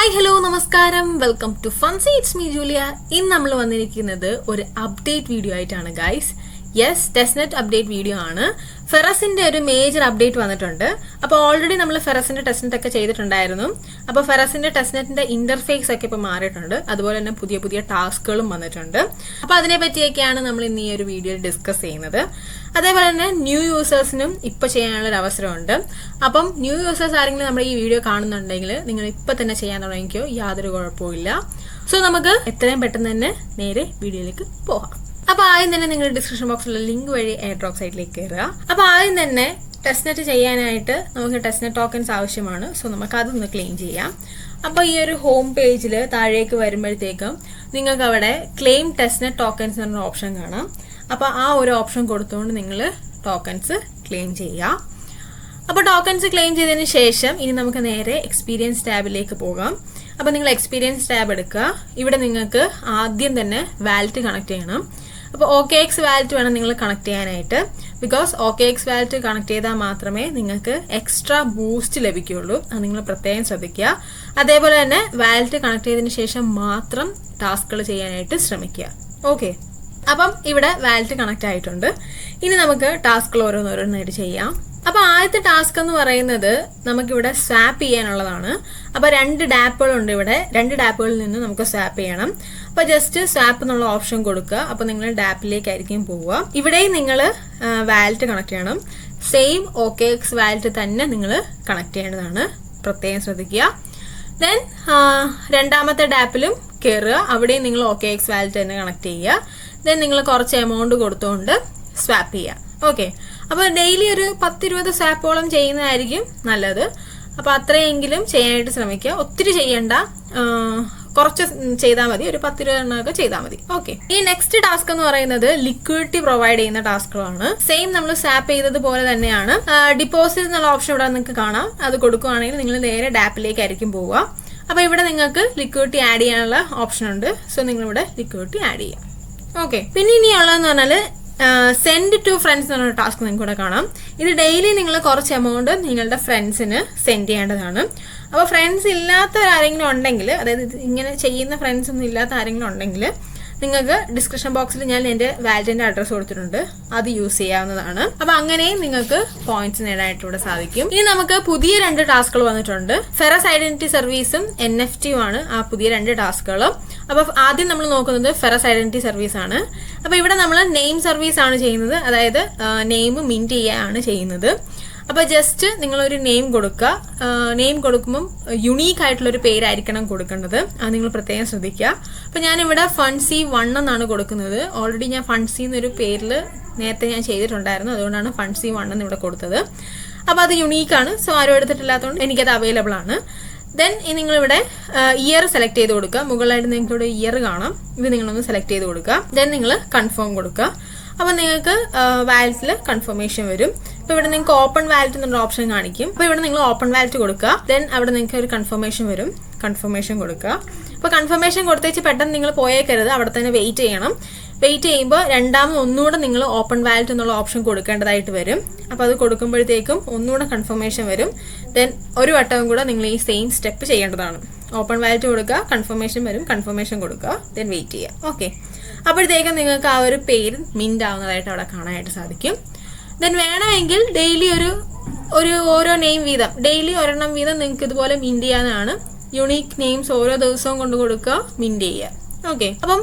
Hi hello നമസ്കാരം, welcome to Funsy. It's me Julia. ഇന്ന് നമ്മൾ വന്നിരിക്കുന്നത് ഒരു അപ്ഡേറ്റ് വീഡിയോ ആയിട്ടാണ് guys. Yes, testnet update video ആണ്. ഫെറസിന്റെ ഒരു മേജർ അപ്ഡേറ്റ് വന്നിട്ടുണ്ട്. അപ്പോൾ ഓൾറെഡി നമ്മൾ ഫെറസിന്റെ ടെസ്റ്റ്നെറ്റ് ഒക്കെ ചെയ്തിട്ടുണ്ടായിരുന്നു. അപ്പോൾ ഫെറസിന്റെ ടെസ്റ്റ്നെറ്റിന്റെ ഇന്റർഫേസ് ഒക്കെ ഇപ്പോൾ മാറിയിട്ടുണ്ട്. അതുപോലെ തന്നെ പുതിയ പുതിയ ടാസ്കുകളും വന്നിട്ടുണ്ട്. അപ്പോൾ അതിനെ പറ്റിയൊക്കെയാണ് നമ്മൾ ഇന്ന് ഈ ഒരു വീഡിയോയിൽ ഡിസ്കസ് ചെയ്യുന്നത്. അതേപോലെ തന്നെ ന്യൂ യൂസേഴ്സിനും ഇപ്പൊ ചെയ്യാനുള്ള ഒരു അവസരമുണ്ട്. അപ്പം ന്യൂ യൂസേഴ്സ് ആരെങ്കിലും നമ്മുടെ ഈ വീഡിയോ കാണുന്നുണ്ടെങ്കിൽ നിങ്ങൾ ഇപ്പൊ തന്നെ ചെയ്യാൻ തുടങ്ങിക്കോ, യാതൊരു കുഴപ്പമില്ല. സോ നമുക്ക് എത്രയും പെട്ടെന്ന് തന്നെ നേരെ വീഡിയോയിലേക്ക് പോകാം. അപ്പൊ ആദ്യം തന്നെ നിങ്ങൾ ഡിസ്ക്രിപ്ഷൻ ബോക്സിലുള്ള ലിങ്ക് വഴി എയർഡ്രോപ്പ് സൈറ്റിലേക്ക് കയറുക. അപ്പൊ ആദ്യം തന്നെ ടെസ്റ്റ്നെറ്റ് ചെയ്യാനായിട്ട് നമുക്ക് ടെസ്റ്റ്നെറ്റ് ടോക്കൻസ് ആവശ്യമാണ്. സോ നമുക്ക് അതൊന്ന് ക്ലെയിം ചെയ്യാം. അപ്പോൾ ഈ ഒരു ഹോം പേജിൽ താഴേക്ക് വരുമ്പോഴത്തേക്കും നിങ്ങൾക്ക് അവിടെ ക്ലെയിം ടെസ്റ്റ്നെറ്റ് ടോക്കൻസ് എന്നൊരു ഓപ്ഷൻ കാണാം. അപ്പോൾ ആ ഒരു ഓപ്ഷൻ കൊടുത്തുകൊണ്ട് നിങ്ങൾ ടോക്കൺസ് ക്ലെയിം ചെയ്യുക. അപ്പോൾ ടോക്കൺസ് ക്ലെയിം ചെയ്തതിന് ശേഷം ഇനി നമുക്ക് നേരെ എക്സ്പീരിയൻസ് ടാബിലേക്ക് പോകാം. അപ്പോൾ നിങ്ങൾ എക്സ്പീരിയൻസ് ടാബ് എടുക്കുക. ഇവിടെ നിങ്ങൾക്ക് ആദ്യം തന്നെ വാലറ്റ് കണക്ട് ചെയ്യണം. അപ്പോൾ OKX വാലറ്റ് വേണം നിങ്ങൾ കണക്ട് ചെയ്യാനായിട്ട്. ബിക്കോസ് OKX വാലറ്റ് കണക്ട് ചെയ്താൽ മാത്രമേ നിങ്ങൾക്ക് എക്സ്ട്രാ ബൂസ്റ്റ് ലഭിക്കുകയുള്ളൂ. അത് നിങ്ങൾ പ്രത്യേകം ശ്രദ്ധിക്കുക. അതേപോലെ തന്നെ വാലറ്റ് കണക്ട് ചെയ്തതിന് ശേഷം മാത്രം ടാസ്കുകൾ ചെയ്യാനായിട്ട് ശ്രമിക്കുക. ഓക്കെ, അപ്പം ഇവിടെ വാലറ്റ് കണക്ട് ആയിട്ടുണ്ട്. ഇനി നമുക്ക് ടാസ്കുകൾ ഓരോന്നോരോന്നായിട്ട് ചെയ്യാം. അപ്പൊ ആദ്യത്തെ ടാസ്ക് എന്ന് പറയുന്നത് നമുക്കിവിടെ സ്വാപ്പ് ചെയ്യാനുള്ളതാണ്. അപ്പൊ 2 ഡാപ്പുകളുണ്ട് ഇവിടെ. 2 ഡാപ്പുകളിൽ നിന്ന് നമുക്ക് സ്വാപ്പ് ചെയ്യണം. അപ്പൊ ജസ്റ്റ് സ്വാപ്പ് എന്നുള്ള ഓപ്ഷൻ കൊടുക്കുക. അപ്പൊ നിങ്ങൾ ഡാപ്പിലേക്കായിരിക്കും പോവുക. ഇവിടെയും നിങ്ങൾ വാലറ്റ് കണക്ട് ചെയ്യണം. സെയിം OKX വാലറ്റ് തന്നെ നിങ്ങൾ കണക്ട് ചെയ്യേണ്ടതാണ്, പ്രത്യേകം ശ്രദ്ധിക്കുക. ദെൻ രണ്ടാമത്തെ ഡാപ്പിലും കയറുക. അവിടെയും നിങ്ങൾ OKX വാലറ്റ് തന്നെ കണക്ട് ചെയ്യുക. ദെൻ നിങ്ങൾ കുറച്ച് എമൗണ്ട് കൊടുത്തുകൊണ്ട് സ്വാപ്പ് ചെയ്യുക. ഓക്കെ, അപ്പോൾ ഡെയിലി ഒരു 10-20 സ്വാപ്പോളം ചെയ്യുന്നതായിരിക്കും നല്ലത്. അപ്പോൾ അത്രയെങ്കിലും ചെയ്യാനായിട്ട് ശ്രമിക്കുക. ഒത്തിരി ചെയ്യണ്ട, കുറച്ച് ചെയ്താൽ മതി. ഒരു 10-20 എണ്ണമൊക്കെ ചെയ്താൽ മതി. ഓക്കെ, ഈ നെക്സ്റ്റ് ടാസ്ക് എന്ന് പറയുന്നത് ലിക്വിഡിറ്റി പ്രൊവൈഡ് ചെയ്യുന്ന ടാസ്കുകളാണ്. സെയിം നമ്മൾ സ്വാപ്പ് ചെയ്തതുപോലെ തന്നെയാണ്. ഡിപ്പോസിറ്റ് എന്നുള്ള ഓപ്ഷൻ ഇവിടെ നിങ്ങൾക്ക് കാണാം. അത് കൊടുക്കുകയാണെങ്കിൽ നിങ്ങൾ നേരെ ഡാപ്പിലേക്കായിരിക്കും പോവുക. അപ്പോൾ ഇവിടെ നിങ്ങൾക്ക് ലിക്വിഡിറ്റി ആഡ് ചെയ്യാനുള്ള ഓപ്ഷൻ ഉണ്ട്. സോ നിങ്ങളിവിടെ ലിക്വിഡിറ്റി ആഡ് ചെയ്യാം. ഓക്കെ, പിന്നെ ഇനിയുള്ളതെന്ന് പറഞ്ഞാൽ സെൻഡ് ടു ഫ്രണ്ട്സ് എന്നൊരു ടാസ്ക് നിങ്ങൾക്ക് ഇവിടെ കാണാം. ഇത് ഡെയിലി നിങ്ങൾ കുറച്ച് എമൗണ്ട് നിങ്ങളുടെ ഫ്രണ്ട്സിന് സെൻഡ് ചെയ്യേണ്ടതാണ്. അപ്പോൾ ഫ്രണ്ട്സ് ഇല്ലാത്തവരാരെങ്കിലും ഉണ്ടെങ്കിൽ, അതായത് ഇങ്ങനെ ചെയ്യുന്ന ഫ്രണ്ട്സ് ഒന്നും ഇല്ലാത്ത ആരെങ്കിലും ഉണ്ടെങ്കിൽ നിങ്ങൾക്ക് ഡിസ്ക്രിപ്ഷൻ ബോക്സിൽ ഞാൻ എൻ്റെ വാലറ്റിന്റെ അഡ്രസ്സ് കൊടുത്തിട്ടുണ്ട്. അത് യൂസ് ചെയ്യാവുന്നതാണ്. അപ്പൊ അങ്ങനെയും നിങ്ങൾക്ക് പോയിന്റ്സ് നേടാനായിട്ട് ഇവിടെ സാധിക്കും. ഇനി നമുക്ക് പുതിയ 2 ടാസ്കുകൾ വന്നിട്ടുണ്ട്. ഫെറസ് ഐഡന്റിറ്റി സർവീസും NFT ആണ് ആ പുതിയ 2 ടാസ്കുകളും. അപ്പൊ ആദ്യം നമ്മൾ നോക്കുന്നത് ഫെറസ് ഐഡന്റിറ്റി സർവീസ് ആണ്. അപ്പൊ ഇവിടെ നമ്മൾ നെയിം സർവീസ് ആണ് ചെയ്യുന്നത്. അതായത് നെയിം മിന്റ് ചെയ്യുകയാണ് ചെയ്യുന്നത്. അപ്പൊ ജസ്റ്റ് നിങ്ങളൊരു നെയിം കൊടുക്കുക. നെയിം കൊടുക്കുമ്പം യുണീക്ക് ആയിട്ടുള്ള ഒരു പേരായിരിക്കണം കൊടുക്കേണ്ടത്. അത് നിങ്ങൾ പ്രത്യേകം ശ്രദ്ധിക്കുക. അപ്പൊ ഞാനിവിടെ ഫൺസി 1 എന്നാണ് കൊടുക്കുന്നത്. ഓൾറെഡി ഞാൻ ഫൺസി എന്നൊരു പേരിൽ നേരത്തെ ഞാൻ ചെയ്തിട്ടുണ്ടായിരുന്നു. അതുകൊണ്ടാണ് ഫൺസി 1 എന്ന് ഇവിടെ കൊടുത്തത്. അപ്പൊ അത് യുണീക്കാണ്. സോ ആരും എടുത്തിട്ടില്ലാത്തതുകൊണ്ട് എനിക്കത് അവൈലബിൾ ആണ്. ദെൻ നിങ്ങളിവിടെ ഇയർ സെലക്ട് ചെയ്ത് കൊടുക്കുക. മുകളിലായിട്ട് നിങ്ങൾക്ക് ഇവിടെ ഇയർ കാണാം. ഇത് നിങ്ങളൊന്ന് സെലക്ട് ചെയ്ത് കൊടുക്കുക. ദെൻ നിങ്ങൾ കൺഫേം കൊടുക്കുക. അപ്പൊ നിങ്ങൾക്ക് വാലറ്റിൽ കൺഫർമേഷൻ വരും. അപ്പൊ ഇവിടെ നിങ്ങൾക്ക് ഓപ്പൺ വാലറ്റ് എന്നൊരു ഓപ്ഷൻ കാണിക്കും. അപ്പൊ ഇവിടെ നിങ്ങൾ ഓപ്പൺ വാലറ്റ് കൊടുക്കുക. ദെൻ അവിടെ നിങ്ങൾക്ക് ഒരു കൺഫർമേഷൻ വരും. കൺഫർമേഷൻ കൊടുക്കുക. അപ്പൊ കൺഫർമേഷൻ കൊടുത്തേച്ച് പെട്ടെന്ന് നിങ്ങൾ പോയേക്കരുത്. അവിടെ തന്നെ വെയിറ്റ് ചെയ്യണം. വെയിറ്റ് ചെയ്യുമ്പോൾ രണ്ടാമത് ഒന്നുകൂടെ നിങ്ങൾ ഓപ്പൺ വാലറ്റ് എന്നുള്ള ഓപ്ഷൻ കൊടുക്കേണ്ടതായിട്ട് വരും. അപ്പൊ അത് കൊടുക്കുമ്പോഴത്തേക്കും ഒന്നുകൂടെ കൺഫർമേഷൻ വരും. ദെൻ ഒരു വട്ടവും കൂടെ നിങ്ങൾ ഈ സെയിം സ്റ്റെപ്പ് ചെയ്യേണ്ടതാണ്. ഓപ്പൺ വാലറ്റ് കൊടുക്കുക, കൺഫർമേഷൻ വരും, കൺഫർമേഷൻ കൊടുക്കുക, ദെൻ വെയിറ്റ് ചെയ്യുക. ഓക്കെ, അപ്പോഴത്തേക്കും നിങ്ങൾക്ക് ആ ഒരു പേര് മിന്റ് ആവുന്നതായിട്ട് അവിടെ കാണാനായിട്ട് സാധിക്കും. ദെൻ വേണമെങ്കിൽ ഡെയിലി ഓരോ നെയിം വീതം, ഡെയിലി ഒരെണ്ണം വീതം നിങ്ങൾക്ക് ഇതുപോലെ മിന്റ് ചെയ്യാനാണ്. യുണീക്ക് നെയിംസ് ഓരോ ദിവസവും കൊണ്ട് കൊടുക്കുക, മിന്റ് ചെയ്യുക. ഓക്കെ, അപ്പം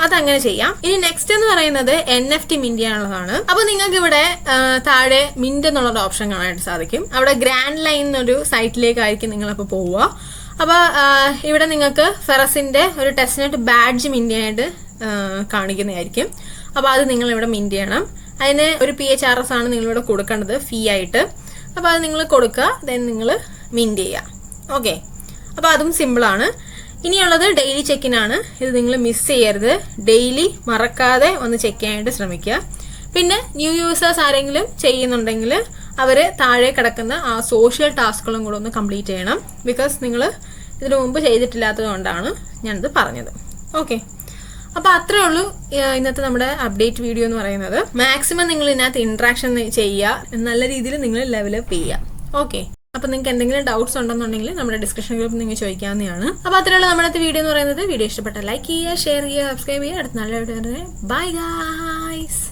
അതങ്ങനെ ചെയ്യാം. ഇനി നെക്സ്റ്റ് എന്ന് പറയുന്നത് NFT മിന്റ് ചെയ്യാനുള്ളതാണ്. അപ്പൊ നിങ്ങൾക്ക് ഇവിടെ താഴെ മിന്റ് എന്നുള്ളൊരു ഓപ്ഷൻ കാണാനായിട്ട് സാധിക്കും. അവിടെ ഗ്രാൻഡ് ലൈൻ എന്നൊരു സൈറ്റിലേക്കായിരിക്കും നിങ്ങളപ്പോൾ പോവുക. അപ്പൊ ഇവിടെ നിങ്ങൾക്ക് ഫെറസിന്റെ ഒരു ടെസ്റ്റ്നെറ്റ് ബാഡ്ജ് മിന്റ് ചെയ്യാനായിട്ട് കാണിക്കുന്നതായിരിക്കും. അപ്പൊ അത് നിങ്ങൾ ഇവിടെ മിന്റ് ചെയ്യണം. അതിന് ഒരു PHRS ആണ് നിങ്ങളിവിടെ കൊടുക്കേണ്ടത് ഫീ ആയിട്ട്. അപ്പൊ അത് നിങ്ങൾ കൊടുക്കുക. ദെൻ നിങ്ങൾ മിന്റ് ചെയ്യുക. ഓക്കെ, അപ്പൊ അതും സിമ്പിൾ ആണ്. ഇനിയുള്ളത് ഡെയിലി ചെക്കിൻ ആണ്. ഇത് നിങ്ങൾ മിസ് ചെയ്യരുത്. ഡെയിലി മറക്കാതെ ഒന്ന് ചെക്ക് ചെയ്യാനായിട്ട് ശ്രമിക്കുക. പിന്നെ ന്യൂ യൂസേഴ്സ് ആരെങ്കിലും ചെയ്യുന്നുണ്ടെങ്കിൽ അവര് താഴെ കിടക്കുന്ന ആ സോഷ്യൽ ടാസ്കുകളും കൂടെ ഒന്ന് കംപ്ലീറ്റ് ചെയ്യണം. ബിക്കോസ് നിങ്ങൾ ഇതിനു മുമ്പ് ചെയ്തിട്ടില്ലാത്തത് കൊണ്ടാണ് ഞാനിത് പറഞ്ഞത്. ഓക്കെ, അപ്പൊ അത്രേ ഉള്ളൂ ഇന്നത്തെ നമ്മുടെ അപ്ഡേറ്റ് വീഡിയോ എന്ന് പറയുന്നത്. മാക്സിമം നിങ്ങൾ ഇതിനകത്ത് ഇന്ററാക്ഷൻ ചെയ്യുക. നല്ല രീതിയിൽ നിങ്ങൾ ലെവലപ്പ് ചെയ്യുക. ഓക്കെ, അപ്പോൾ നിങ്ങൾക്ക് എന്തെങ്കിലും ഡൗട്ട്സ് ഉണ്ടെന്നുണ്ടെങ്കിൽ നമ്മുടെ ഡിസ്കഷൻ ഗ്രൂപ്പിൽ നിങ്ങൾ ചോദിക്കാവുന്നതാണ്. അപ്പോൾ അത്രയുള്ള നമ്മുടെ വീഡിയോ എന്ന് പറയുന്നത്. വീഡിയോ ഇഷ്ടപ്പെട്ട ലൈക്ക് ചെയ്യുക, ഷെയർ ചെയ്യുക, സബ്സ്ക്രൈബ് ചെയ്യുക. അടുത്ത നല്ല വീഡിയോ. Bye guys.